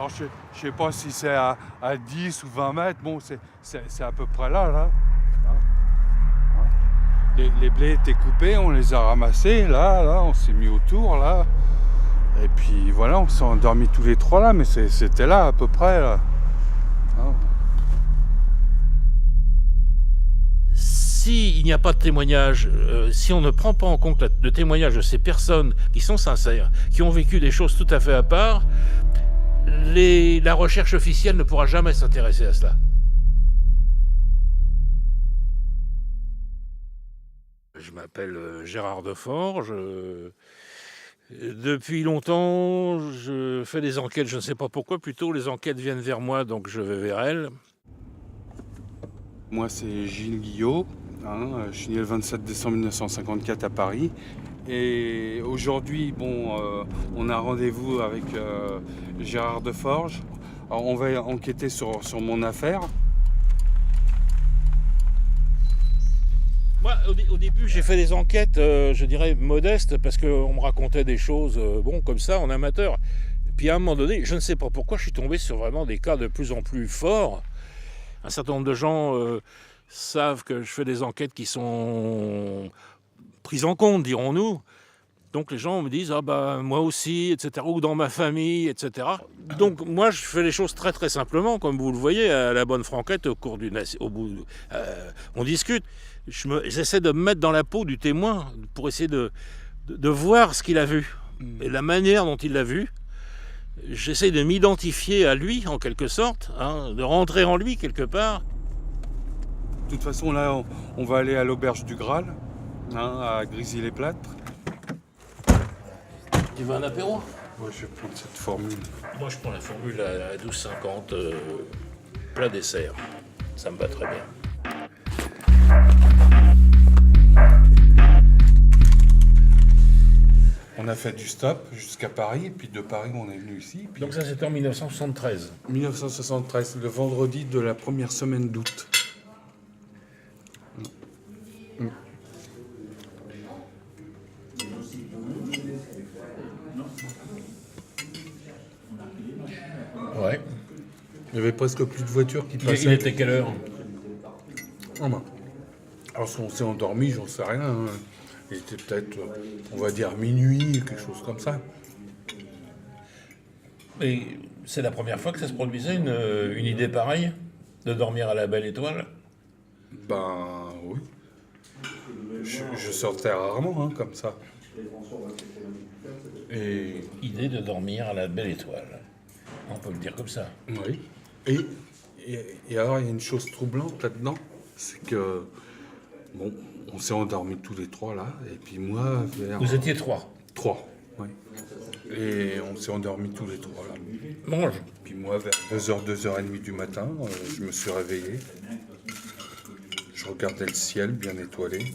Alors je sais pas si c'est à 10 ou 20 mètres, bon c'est à peu près là. Les blés étaient coupés, on les a ramassés, là, on s'est mis autour, là. Et puis voilà, on s'est endormis tous les trois là, mais c'était là à peu près, là. S'il n'y a pas de témoignage, si on ne prend pas en compte le témoignage de ces personnes qui sont sincères, qui ont vécu des choses tout à fait à part, la recherche officielle ne pourra jamais s'intéresser à cela. Je m'appelle Gérard Deforge. Depuis longtemps, je fais des enquêtes, je ne sais pas pourquoi, plutôt les enquêtes viennent vers moi, donc je vais vers elles. Moi c'est Gilles Guillot, je suis né le 27 décembre 1954 à Paris. Et aujourd'hui, on a rendez-vous avec Gérard Deforge. Alors, on va enquêter sur mon affaire. Moi, au début, j'ai fait des enquêtes, je dirais, modestes, parce qu'on me racontait des choses, comme ça, en amateur. Puis à un moment donné, je ne sais pas pourquoi, je suis tombé sur vraiment des cas de plus en plus forts. Un certain nombre de gens savent que je fais des enquêtes qui sont prises en compte, dirons-nous. Donc les gens me disent « Ah bah moi aussi, etc. » ou « Dans ma famille, etc. » Donc moi, je fais les choses très très simplement, comme vous le voyez, à la bonne franquette, on discute. J'essaie de me mettre dans la peau du témoin pour essayer de voir ce qu'il a vu et la manière dont il l'a vu. J'essaie de m'identifier à lui en quelque sorte, de rentrer en lui quelque part. De toute façon là on va aller à l'auberge du Graal, à Grésy-les-Plâtres. Tu veux un apéro? Ouais, je vais prendre cette formule. Moi je prends la formule à 12,50 plat dessert. Ça me va très bien. On a fait du stop jusqu'à Paris, et puis de Paris on est venu ici. Puis... Donc ça c'était en 1973. 1973, le vendredi de la première semaine d'août. Ouais. Il y avait presque plus de voitures qui passaient. Il était quelle heure? Alors on s'est endormi, j'en sais rien. Il était peut-être, on va dire, minuit, quelque chose comme ça. Et c'est la première fois que ça se produisait, une idée pareille, de dormir à la belle étoile? Ben oui. Je sortais rarement, comme ça. Et... Idée de dormir à la belle étoile. On peut le dire comme ça. Oui. Et alors, il y a une chose troublante là-dedans, c'est que, on s'est endormis tous les trois là, et puis moi, vers... Vous étiez trois? Trois, oui. Et on s'est endormis tous les trois là. Mange. Puis moi, vers 2h, 2h30 du matin, je me suis réveillé. Je regardais le ciel bien étoilé.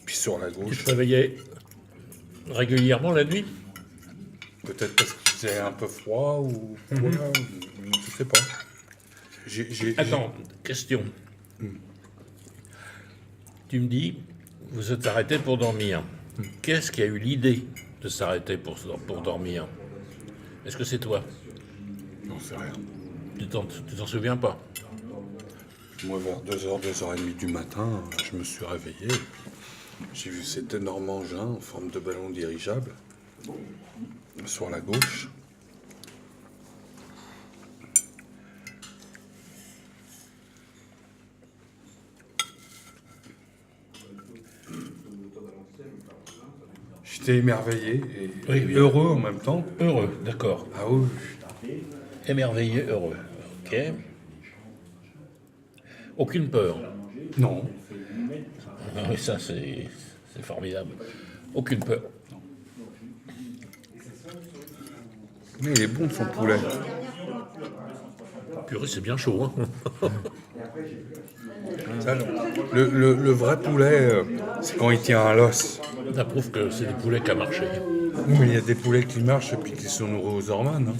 Puis sur la gauche... Tu te réveillais régulièrement la nuit? Peut-être parce qu'il faisait un peu froid ou... je ne sais pas. Attends, question. Tu me dis, vous êtes arrêté pour dormir. Qu'est-ce qui a eu l'idée de s'arrêter pour dormir? Est-ce que c'est toi? J'en sais rien. Tu t'en souviens pas? Moi, vers 2h, 2h30 du matin, je me suis réveillé. J'ai vu cet énorme engin en forme de ballon dirigeable sur la gauche. J'étais émerveillé et heureux en même temps. Heureux, d'accord. Ah oui. Émerveillé, heureux. Ok. Aucune peur? Non. Ah oui, ça c'est formidable. Aucune peur. Mais il est bon son poulet. Purée, c'est bien chaud, hein. Ça, le vrai poulet, c'est quand il tient à l'os. Ça prouve que c'est des poulets qui a marché. Oui, mais il y a des poulets qui marchent et puis qui sont nourris aux hormones.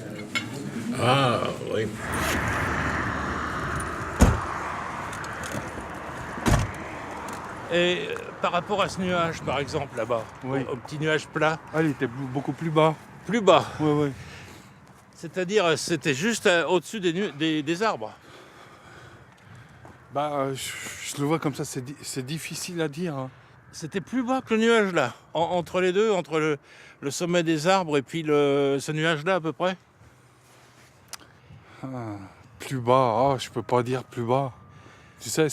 Ah, oui. Et par rapport à ce nuage, par exemple, là-bas, oui. Au petit nuage plat. Ah, il était beaucoup plus bas. Plus bas. Oui, oui. C'est-à-dire, c'était juste au-dessus des arbres. Je le vois comme ça, c'est difficile à dire, hein. C'était plus bas que le nuage là, entre les deux, entre le sommet des arbres et puis ce nuage là à peu près. Plus bas, je peux pas dire plus bas. Tu sais,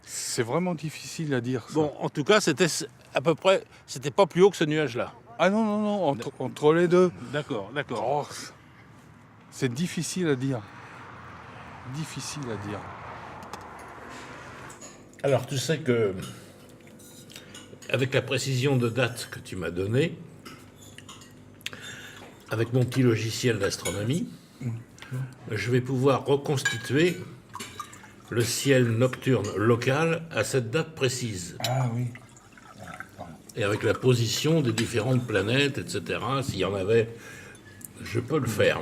c'est vraiment difficile à dire, ça. Bon, en tout cas, c'était à peu près, c'était pas plus haut que ce nuage là. Ah non, entre les deux. D'accord. Oh, c'est difficile à dire. Difficile à dire. Alors tu sais que, avec la précision de date que tu m'as donnée, avec mon petit logiciel d'astronomie, je vais pouvoir reconstituer le ciel nocturne local à cette date précise. Ah oui. Et avec la position des différentes planètes, etc. S'il y en avait, je peux le faire.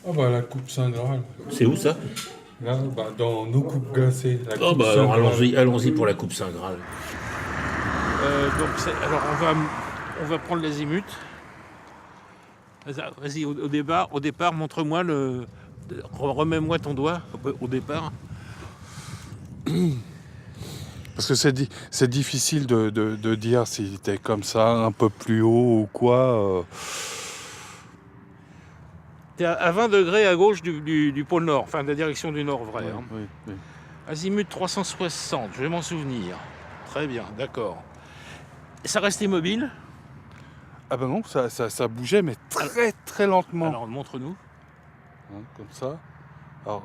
La coupe Saint-Graal. C'est où ça? Là, dans nos coupes glacées. Alors allons-y pour la coupe Saint-Graal. Alors on va prendre l'azimut. Vas-y, au départ, montre-moi remets-moi ton doigt au départ. Parce que c'est difficile de dire si t'es comme ça, un peu plus haut ou quoi. T'es à 20 degrés à gauche du pôle nord, enfin de la direction du nord, vrai. Hein. Oui. Azimut 360, je vais m'en souvenir. Très bien, d'accord. Et ça reste immobile? Ah non, ça bougeait, mais très très lentement. Alors montre-nous. Comme ça. Alors,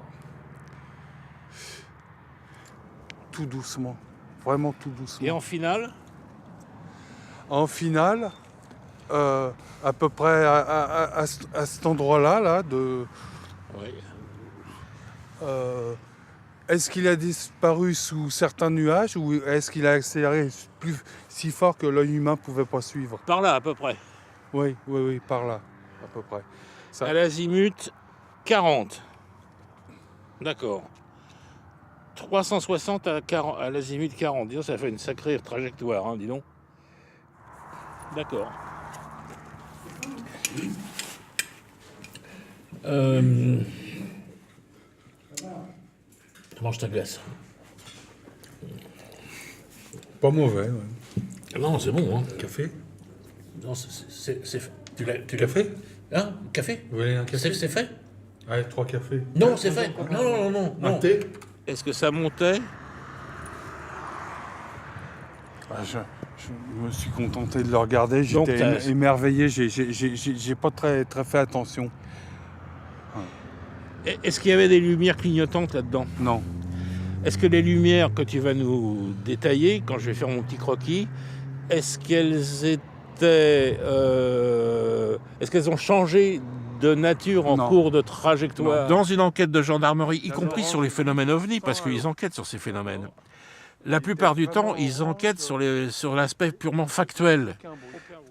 tout doucement. Vraiment tout doucement. Et en finale? En finale, à peu près à cet endroit-là, Oui. Est-ce qu'il a disparu sous certains nuages ou est-ce qu'il a accéléré si fort que l'œil humain ne pouvait pas suivre? Par là, à peu près. Oui, par là, à peu près. Ça... À l'azimut 40. D'accord. 360 à l'azimut 40. Dis donc, ça fait une sacrée trajectoire, hein, dis donc. D'accord. Mange ta glace. Pas mauvais, ouais. Non, c'est bon, hein. Café? Non, tu l'as Café? Hein? Café? Vous voulez un café? C'est fait? Allez, 3 cafés. Non, c'est fait. Non. Un thé? Est-ce que ça montait? Je me suis contenté de le regarder, Donc, j'étais émerveillé, j'ai pas très fait attention. Est-ce qu'il y avait des lumières clignotantes là-dedans? Non. Est-ce que les lumières que tu vas nous détailler, quand je vais faire mon petit croquis, est-ce qu'elles ont changé de nature en cours de trajectoire? Dans une enquête de gendarmerie, y compris sur les phénomènes ovnis, parce qu'ils enquêtent sur ces phénomènes, la plupart du temps, ils enquêtent sur l'aspect purement factuel.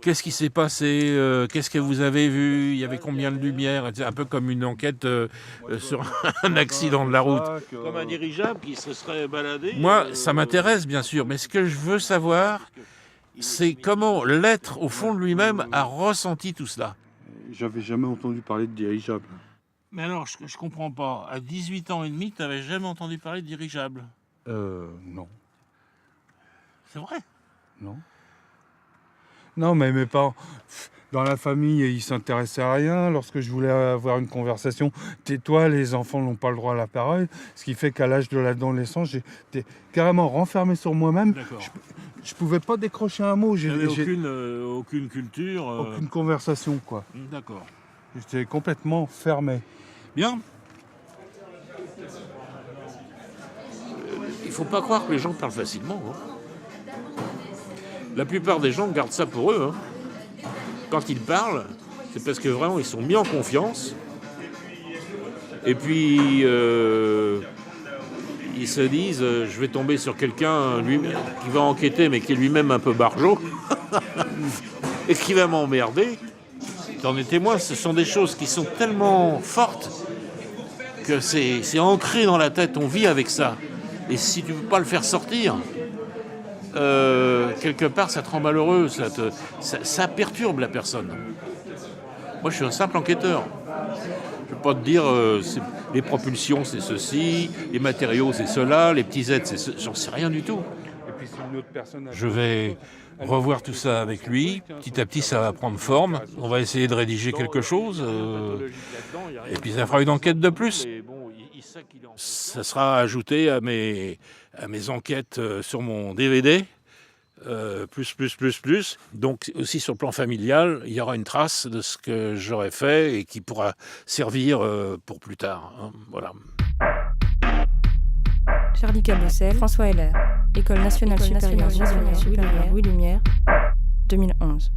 Qu'est-ce qui s'est passé? Qu'est-ce que vous avez vu? Il y avait combien de lumière? C'est un peu comme une enquête sur un accident de la route. Comme un dirigeable qui se serait baladé. Moi, ça m'intéresse, bien sûr, mais ce que je veux savoir, c'est comment l'être, au fond de lui-même, a ressenti tout cela. J'avais jamais entendu parler de dirigeable. Mais alors, je comprends pas. À 18 ans et demi, tu n'avais jamais entendu parler de dirigeable? Non. C'est vrai? Non. Non, mais mes parents, dans la famille, ils s'intéressaient à rien. Lorsque je voulais avoir une conversation, tais-toi, les enfants n'ont pas le droit à la parole. Ce qui fait qu'à l'âge de l'adolescence, j'étais carrément renfermé sur moi-même. Je pouvais pas décrocher un mot. J'avais aucune culture. Aucune conversation, quoi. D'accord. J'étais complètement fermé. Bien. Il faut pas croire que les gens parlent facilement. Hein. La plupart des gens gardent ça pour eux. Hein. Quand ils parlent, c'est parce que vraiment ils sont mis en confiance. Et puis ils se disent je vais tomber sur quelqu'un qui va enquêter mais qui est lui-même un peu barjot et qui va m'emmerder. T'en es témoin, ce sont des choses qui sont tellement fortes que c'est ancré dans la tête, on vit avec ça. Et si tu ne peux pas le faire sortir, quelque part, ça te rend malheureux, ça perturbe la personne. Moi, je suis un simple enquêteur. Je ne peux pas te dire, les propulsions, c'est ceci, les matériaux, c'est cela, les petits aides, j'en sais rien du tout. Et puis, si une autre personne Je vais revoir tout ça avec lui. Petit à petit, ça va prendre forme. On va essayer de rédiger quelque chose. Et puis, ça fera une enquête de plus. Ça sera ajouté à mes enquêtes sur mon DVD. Plus. Donc, aussi sur le plan familial, il y aura une trace de ce que j'aurais fait et qui pourra servir pour plus tard. Hein. Voilà. Charlie Caboussel, François Heller, École nationale supérieure Louis Lumière, 2011.